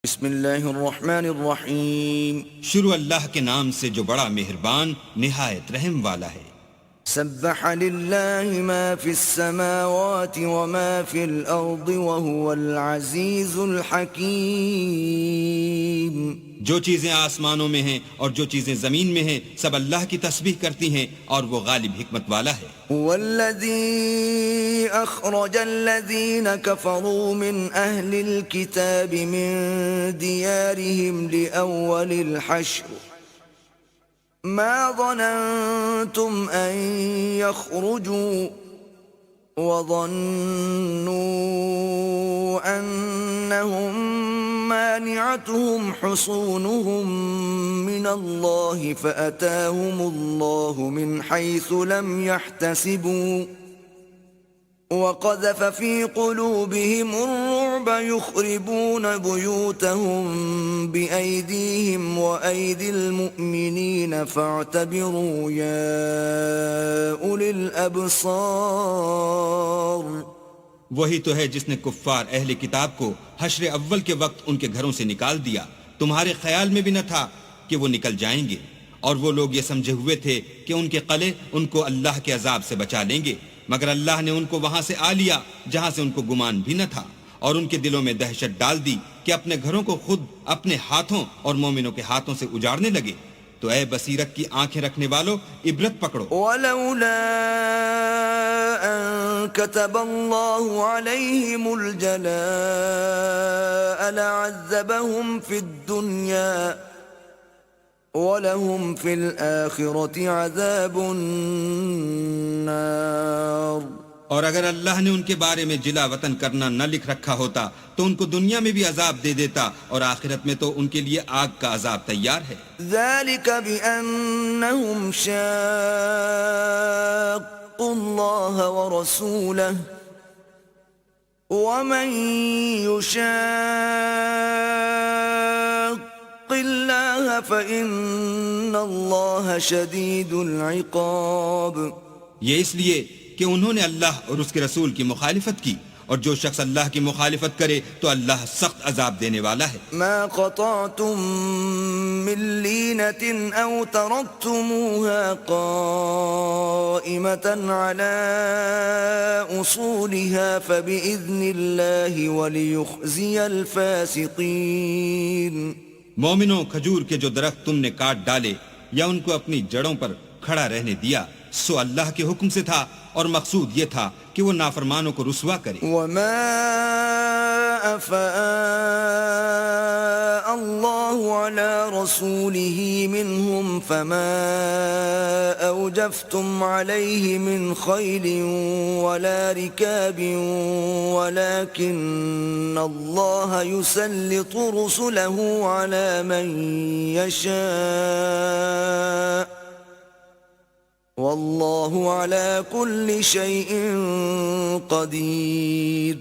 بسم اللہ الرحمن الرحیم شروع اللہ کے نام سے جو بڑا مہربان نہایت رحم والا ہے۔ سبح للہ ما فی السماوات وما فی الارض وهو العزیز الحکیم۔ جو چیزیں آسمانوں میں ہیں اور جو چیزیں زمین میں ہیں سب اللہ کی تسبیح کرتی ہیں اور وہ غالب حکمت والا ہے۔ والذی اخرج الذین کفروا من اہل الكتاب من دیارهم لأول الحشر ما ظننتم ان يخرجوا وظنوا انهم مانعتهم حصونهم من الله فأتاهم الله من حيث لم يحتسبوا وقذف في قلوبهم الرعب يخربون بيوتهم بأيديهم وأيدي المؤمنين فاعتبروا يا أولي الأبصار۔ وہی تو ہے جس نے کفار اہل کتاب کو حشر اول کے وقت ان کے گھروں سے نکال دیا، تمہارے خیال میں بھی نہ تھا کہ وہ نکل جائیں گے، اور وہ لوگ یہ سمجھے ہوئے تھے کہ ان کے قلعے ان کو اللہ کے عذاب سے بچا لیں گے، مگر اللہ نے ان کو وہاں سے آ لیا جہاں سے ان کو گمان بھی نہ تھا، اور ان کے دلوں میں دہشت ڈال دی کہ اپنے گھروں کو خود اپنے ہاتھوں اور مومنوں کے ہاتھوں سے اجاڑنے لگے۔ تو اے بصیرت کی آنکھیں رکھنے والو عبرت پکڑو۔ ولولا ان كتب الله عليهم الجلاء لعذبهم في الدنيا وَلَهُمْ فِي الْآخِرَةِ عَذَابُ النَّارِ۔ اور اگر اللہ نے ان کے بارے میں جلا وطن کرنا نہ لکھ رکھا ہوتا تو ان کو دنیا میں بھی عذاب دے دیتا، اور آخرت میں تو ان کے لیے آگ کا عذاب تیار ہے۔ ذَلِكَ بِأَنَّهُمْ شَاقُّوا اللَّهَ وَرَسُولَهُ وَمَن يُشَاقِّ اللَّهَ فَإِنَّ اللَّهَ شَدِيدُ الْعِقَابِ۔ یہ اس لیے کہ انہوں نے اللہ اور اس کے رسول کی مخالفت کی، اور جو شخص اللہ کی مخالفت کرے تو اللہ سخت عذاب دینے والا ہے۔ ما قطعتم من لینة او ترکتموها قائمة على اصولها فبإذن الله وليخزي الفاسقين۔ مومنوں، کھجور کے جو درخت تم نے کاٹ ڈالے یا ان کو اپنی جڑوں پر کھڑا رہنے دیا سو اللہ کے حکم سے تھا، اور مقصود یہ تھا کہ وہ نافرمانوں کو رسوا کرے۔ وما افاء الله على رسوله منهم فما اوجفتم عليه من خيل ولا ركاب ولكن الله يسلط رسله على من يشاء واللہ علی کل شیء قدیر۔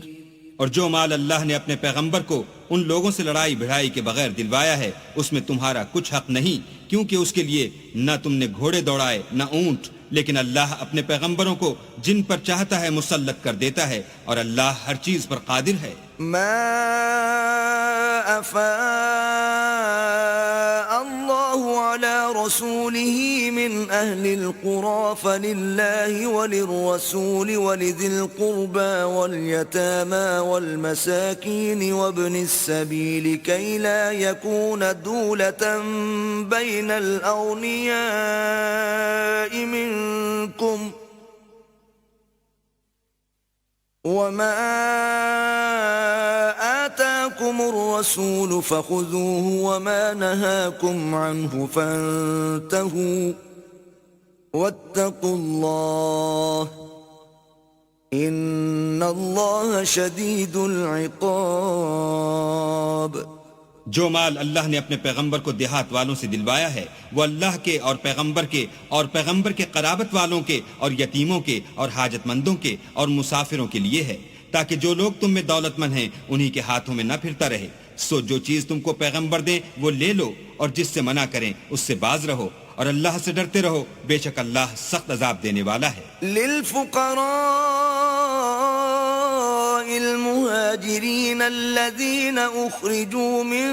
اور جو مال اللہ نے اپنے پیغمبر کو ان لوگوں سے لڑائی بھڑائی کے بغیر دلوایا ہے اس میں تمہارا کچھ حق نہیں، کیونکہ اس کے لیے نہ تم نے گھوڑے دوڑائے نہ اونٹ، لیکن اللہ اپنے پیغمبروں کو جن پر چاہتا ہے مسلط کر دیتا ہے، اور اللہ ہر چیز پر قادر ہے۔ ما افاء اللہ علی رسوله من اہل القرى فللہ وللرسول ولذی القربى والیتامى والمساکین وابن السبیل کی لا یکون دولة بین الاغنیاء منکم وما آتاكم الرسول فخذوه وما نهاكم عنه فانتهوا واتقوا الله إن الله شديد العقاب۔ جو مال اللہ نے اپنے پیغمبر کو دیہات والوں سے دلوایا ہے وہ اللہ کے اور پیغمبر کے قرابت والوں کے اور یتیموں کے اور حاجت مندوں کے اور مسافروں کے لیے ہے، تاکہ جو لوگ تم میں دولت مند ہیں انہی کے ہاتھوں میں نہ پھرتا رہے۔ سو جو چیز تم کو پیغمبر دیں وہ لے لو، اور جس سے منع کریں اس سے باز رہو، اور اللہ سے ڈرتے رہو، بے شک اللہ سخت عذاب دینے والا ہے۔ للفقراء المهاجرين الذين أخرجوا من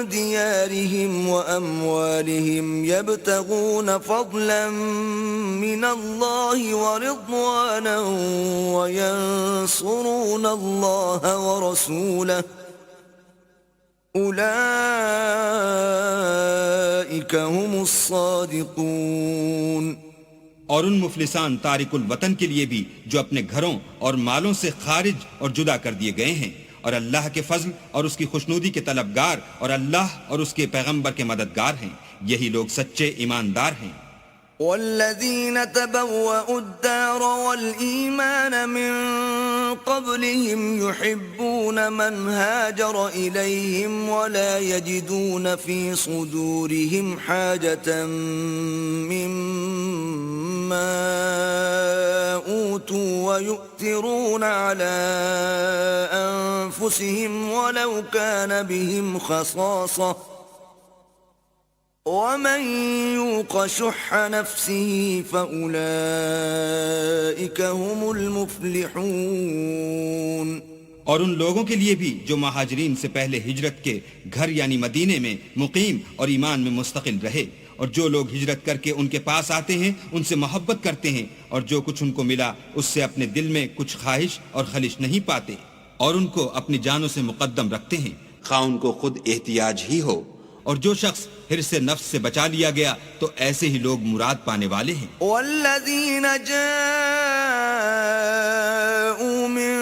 ديارهم وأموالهم يبتغون فضلا من الله ورضوانا وينصرون الله ورسوله أولئك هم الصادقون. اور ان مفلسان تارک الوطن کے لیے بھی جو اپنے گھروں اور مالوں سے خارج اور جدا کر دیے گئے ہیں اور اللہ کے فضل اور اس کی خوشنودی کے طلبگار اور اللہ اور اس کے پیغمبر کے مددگار ہیں، یہی لوگ سچے ایماندار ہیں. والذين تبوأوا الدار والإيمان من قبلهم يحبون من هاجر إليهم ولا يجدون في صدورهم حاجة مما أوتوا ويؤثرون على أنفسهم ولو كان بهم خصاصة ومن يوق شح نفسه فأولئك هم المفلحون. اور ان لوگوں کے لیے بھی جو مہاجرین سے پہلے ہجرت کے گھر یعنی مدینے میں مقیم اور ایمان میں مستقل رہے، اور جو لوگ ہجرت کر کے ان کے پاس آتے ہیں ان سے محبت کرتے ہیں اور جو کچھ ان کو ملا اس سے اپنے دل میں کچھ خواہش اور خلش نہیں پاتے، اور ان کو اپنی جانوں سے مقدم رکھتے ہیں خواہ ان کو خود احتیاج ہی ہو. اور جو شخص حرص نفس سے بچا لیا گیا تو ایسے ہی لوگ مراد پانے والے ہیں. والذین جاءوا من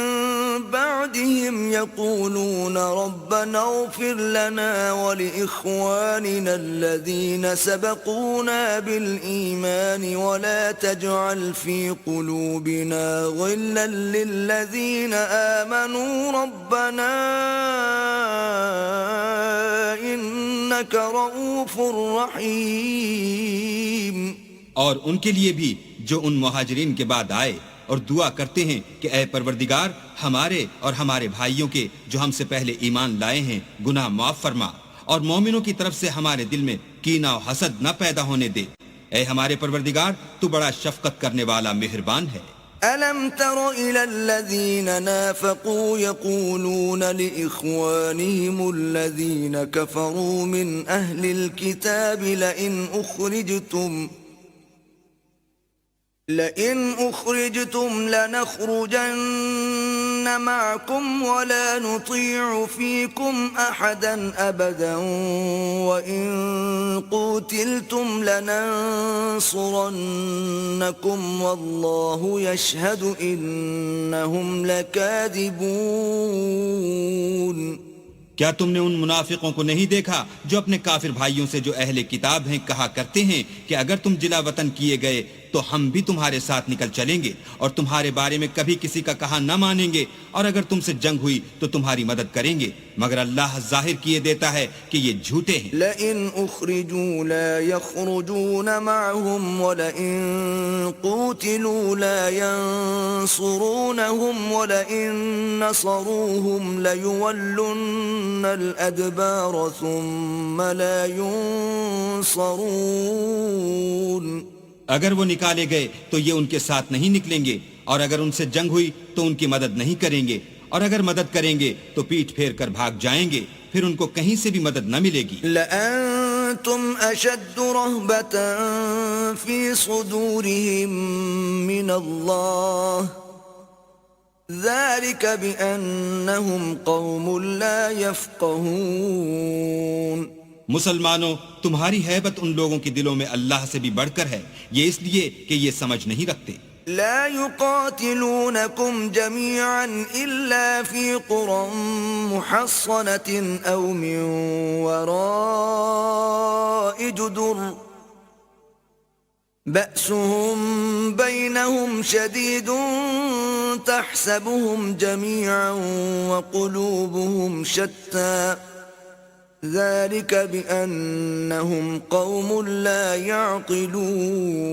بعدهم يقولون ربنا اغفر لنا ولإخواننا الذين سبقونا بالإيمان ولا تجعل في قلوبنا غلا للذين آمنوا ربنا إنك رؤوف رحيم. اور ان کے لیے بھی جو ان مہاجرین کے بعد آئے اور دعا کرتے ہیں کہ اے پروردگار ہمارے اور ہمارے بھائیوں کے جو ہم سے پہلے ایمان لائے ہیں گناہ معاف فرما، اور مومنوں کی طرف سے ہمارے دل میں کینہ و حسد نہ پیدا ہونے دے. اے ہمارے پروردگار تو بڑا شفقت کرنے والا مہربان ہے. ألم تر إلى الذين نافقوا يقولون لإخوانهم الذين كفروا من أهل الكتاب لئن أخرجتم لنخرجن معكم ولا نطيع فيكم أحدا أبدا وإن قتلتم لننصرنكم والله يشهد إنهم لكاذبون. کیا تم نے ان منافقوں کو نہیں دیکھا جو اپنے کافر بھائیوں سے جو اہل کتاب ہیں کہا کرتے ہیں کہ اگر تم جلا وطن کیے گئے تو ہم بھی تمہارے ساتھ نکل چلیں گے اور تمہارے بارے میں کبھی کسی کا کہا نہ مانیں گے، اور اگر تم سے جنگ ہوئی تو تمہاری مدد کریں گے، مگر اللہ ظاہر کیے دیتا ہے کہ یہ جھوٹے ہیں. لئن اخرجوا لا يخرجون معهم ولئن قوتلوا لا ينصرونهم ولئن نصروهم ليولن الأدبار ثم لا ينصرون. اگر وہ نکالے گئے تو یہ ان کے ساتھ نہیں نکلیں گے، اور اگر ان سے جنگ ہوئی تو ان کی مدد نہیں کریں گے، اور اگر مدد کریں گے تو پیٹھ پھیر کر بھاگ جائیں گے، پھر ان کو کہیں سے بھی مدد نہ ملے گی. لأنتم أشد رهبة في صدورهم من الله ذلك بأنهم قوم لا يفقهون. مسلمانوں تمہاری ہیبت ان لوگوں کے دلوں میں اللہ سے بھی بڑھ کر ہے، یہ اس لیے کہ یہ سمجھ نہیں رکھتے. لا يقاتلونكم جميعا إلا في قرى محصنة أو من وراء جدر بأسهم بينهم شديد تحسبهم جميعا وقلوبهم شتى ذلك بأنهم قوم لا يعقلون.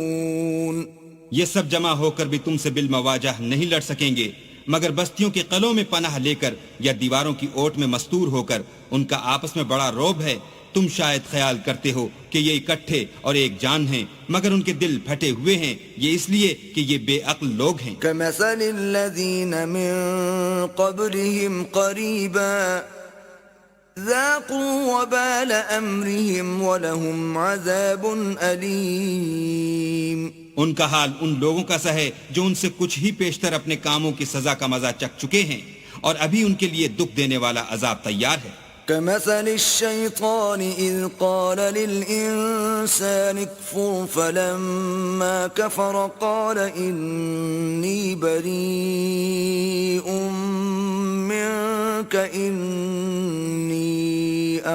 یہ سب جمع ہو کر بھی تم سے بالمواجہ نہیں لڑ سکیں گے، مگر بستیوں کے قلعوں میں پناہ لے کر یا دیواروں کی اوٹ میں مستور ہو کر ان کا آپس میں بڑا روب ہے، تم شاید خیال کرتے ہو کہ یہ اکٹھے اور ایک جان ہیں، مگر ان کے دل پھٹے ہوئے ہیں، یہ اس لیے کہ یہ بے عقل لوگ ہیں۔ كمثل الذين من قبلهم قريبا ذاقوا وبال أمرهم ولهم عذاب أليم۔ ان کا حال ان لوگوں کا سا ہے جو ان سے کچھ ہی پیشتر اپنے کاموں کی سزا کا مزہ چکھ چکے ہیں، اور ابھی ان کے لیے دکھ دینے والا عذاب تیار ہے۔ كمثل الشيطان إذ قال للإنسان اكفر فلما كفر قال إني بريء منك إني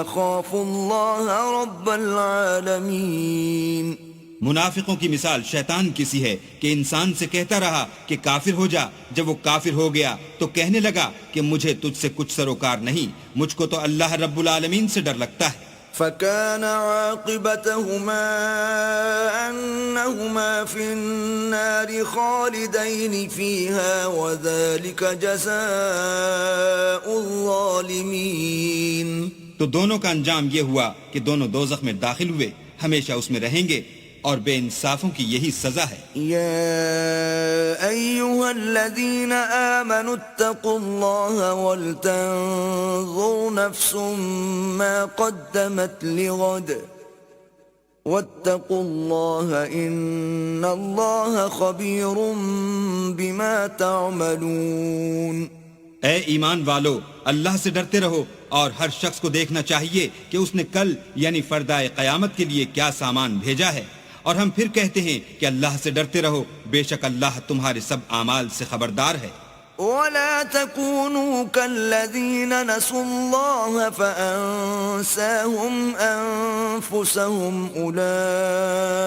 أخاف الله رب العالمين۔ منافقوں کی مثال شیطان کسی ہے کہ انسان سے کہتا رہا کہ کافر ہو جا، جب وہ کافر ہو گیا تو کہنے لگا کہ مجھے تجھ سے کچھ سروکار نہیں، مجھ کو تو اللہ رب العالمین سے ڈر لگتا ہے۔ فكان عاقبتهما أنهما في النار خالدين فيها وذلك جزاء الظالمين۔ تو دونوں کا انجام یہ ہوا کہ دونوں دوزخ میں داخل ہوئے، ہمیشہ اس میں رہیں گے، اور بے انصافوں کی یہی سزا ہے۔ يا أيها الذين آمنوا اتقوا الله ولتنظر نفس ما قدمت لغد واتقوا الله إن الله خبير بما تعملون۔ اے ایمان والو، اللہ سے ڈرتے رہو، اور ہر شخص کو دیکھنا چاہیے کہ اس نے کل یعنی فردائے قیامت کے لیے کیا سامان بھیجا ہے، اور ہم پھر کہتے ہیں کہ اللہ سے ڈرتے رہو، بے شک اللہ تمہارے سب اعمال سے خبردار ہے۔ ولا تكونوا كالذين نسوا الله فأنساهم أنفسهم أولئك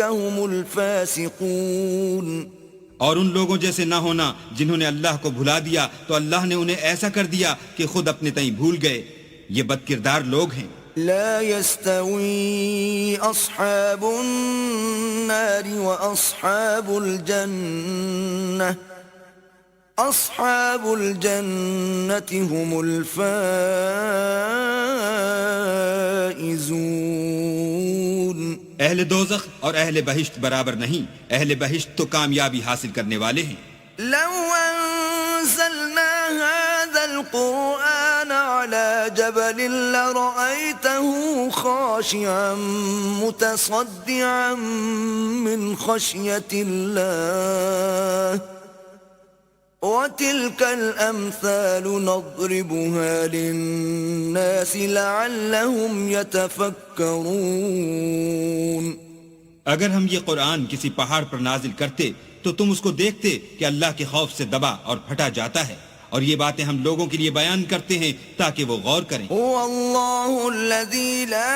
هم الفاسقون۔ اور ان لوگوں جیسے نہ ہونا جنہوں نے اللہ کو بھلا دیا تو اللہ نے انہیں ایسا کر دیا کہ خود اپنے تئیں بھول گئے، یہ بد کردار لوگ ہیں۔ لا يستوي أصحاب النار وأصحاب الجنة أصحاب الجنة هم الفائزون۔ اہل دوزخ اور اہل بہشت برابر نہیں، اہل بہشت تو کامیابی حاصل کرنے والے ہیں۔ لو أنزلنا هذا القرآن على جبل لرأيته خاشعا متصدعا من خشية الله وتلك الأمثال نضربها للناس لعلهم يتفكرون۔ اگر ہم یہ قرآن کسی پہاڑ پر نازل کرتے تو تم اس کو دیکھتے کہ اللہ کے خوف سے دبا اور پھٹا جاتا ہے، اور یہ باتیں ہم لوگوں کے لیے بیان کرتے ہیں تاکہ وہ غور کریں۔ هو الله الذي لا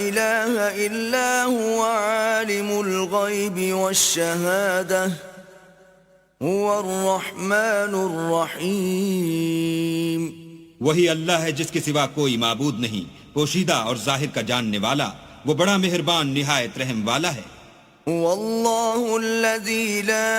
إله إلا هو عالم الغيب والشهادة هو الرحمن الرحيم۔ وہی اللہ ہے جس کے سوا کوئی معبود نہیں، پوشیدہ اور ظاہر کا جاننے والا، وہ بڑا مہربان نہایت رحم والا ہے۔ والله الذي لا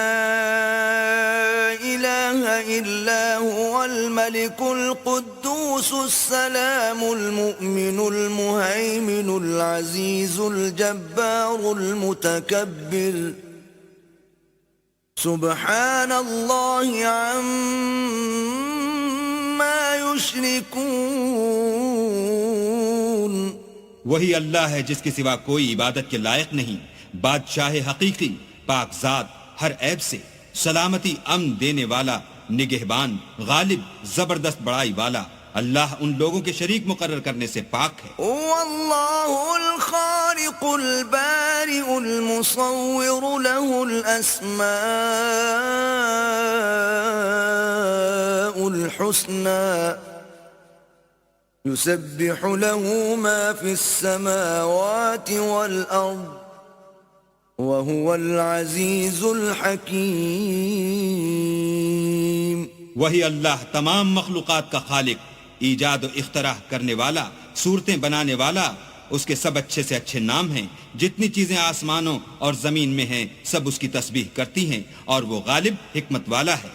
إله إلا هو الملك القدوس السلام المؤمن المهيمن العزيز الجبار المتكبر سبحان الله عما يشركون۔ وہی اللہ ہے جس کے سوا کوئی عبادت کے لائق نہیں، بادشاہ حقیقی، پاک ذات، ہر عیب سے، سلامتی امن دینے والا، نگہبان، غالب، زبردست بڑائی والا۔ اللہ ان لوگوں کے شریک مقرر کرنے سے پاک ہے۔ والله الخالق البارئ المصور له الأسماء الحسنى يسبح له ما في السماوات والأرض وهو العزيز الحكيم۔ وہی اللہ تمام مخلوقات کا خالق، ایجاد و اختراع کرنے والا، صورتیں بنانے والا، اس کے سب اچھے سے اچھے نام ہیں۔ جتنی چیزیں آسمانوں اور زمین میں ہیں سب اس کی تسبیح کرتی ہیں، اور وہ غالب حکمت والا ہے۔